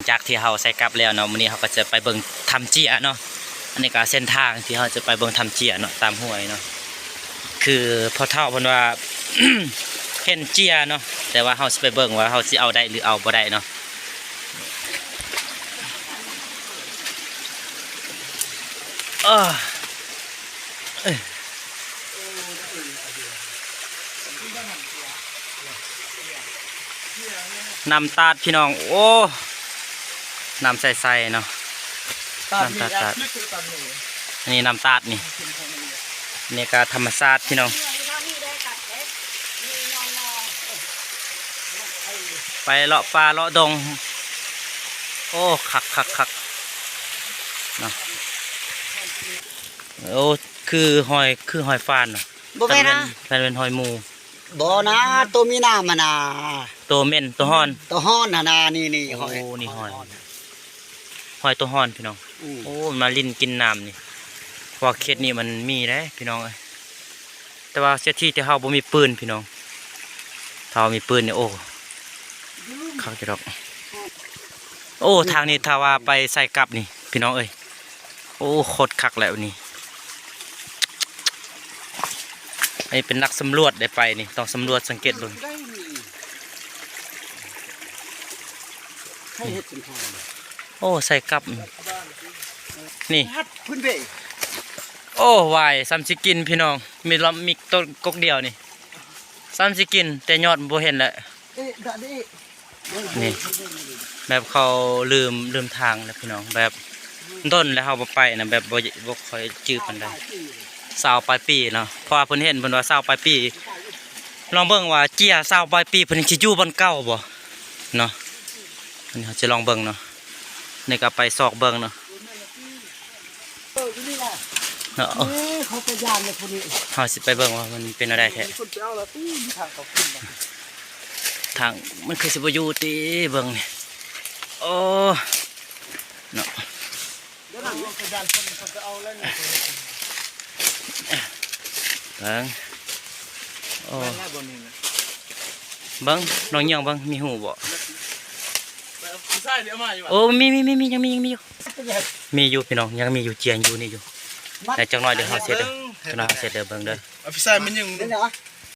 จากที่เราใส่กลับแล้วเนาะมื้อนี้เราก็จะไปเบิ่งทำเจียเนาะอันนี้ก็เส้นทางที่เราจะไปเบิ่งทำเจียเนาะตามห้วยเนาะคือพอเฒ่าเพิ่นว่า เห็นเจียเนาะแต่ว่าเราสิไปเบิ่งว่าเราสิเอาได้หรือเอาบ่ได้เนาะน้ำตาดพี่น้องโอ้น้ำใสๆเนาะน้ำตาดอันนี้น้ำตาดนี่ก็ธรรมชาติพี่น้องไปเลาะป่าเลาะดงโอ้คักเนาะโอ้คือหอยฟานเนาะ บ่แม่นนะ แฟนเป็นหอยหมู บ่นะตัวมีน้ำมันน่ะ ตัวเม่นตัวฮ้อน ตัวฮ้อนน่ะนะนี่ห โอ้ อย นี่หอยตัวฮ้อนพี่น้องโอ้มาลิ้นกินน้ำนี่เพราะเขตนี้มันมีได้พี่น้องแต่ว่าเสียที่เฮาบ่มีปืนพี่น้องถ้ามีปืนเนี่ยโอ้เขาจะดอกโอ้ทางนี้ถ้าว่าไปใส่กลับนี่พี่น้องเอ้ยโอ้โคตรคักแล้วนี่ไอ้เป็นนักสำรวจได้ไปนี่ต้องสำรวจสังเกตเบิ่งโอ้ใส่กลับนี่ พื้นเบ โอ้วายซ้ำสิกินพี่น้องมีต้นกกเดียวนี่ซ้ำสิกินแต่ยอดบ่เห็นแหละนี่แบบเขาลืมทางแล้วพี่น้องแบบต้นแล้วเขาบ่ไปนะแบบบ่ค่อยจื้อปานใด20 ปลายปีเนาะเพราะว่าเพิ่นเห็นเพิ่นว่า20 ปลายปีลองเบิ่งว่าเจีย20 ปลายปีเพิ่นสิอยู่บนเก่าบ่เนาะอันนี้เขาจะลองเบิ่งเนาะนี่ก็ไปซอกเบิ่งเนาะเขาไปย่างเลยคนนี้ เขาสิไปเบิ่งว่ามันเป็นอะไรแท้ทางมันคือสิบอยู่ตีเบิ่งนี่โอ้เนาะเบิ่งโอ้เบิ่งน้องเหี่ยวเบิ่งมีหูบ่โอ้มียังมีอยู่มีอยู่พี่น้องยังมีอยู่เจียงอยู่นี่อยู่แต่จังน้อยเดี๋ยวเขาเสร็จเด้อจังน้อยเขาเสร็จเด้อเบิ่งเด้อ พี่ชายมันยัง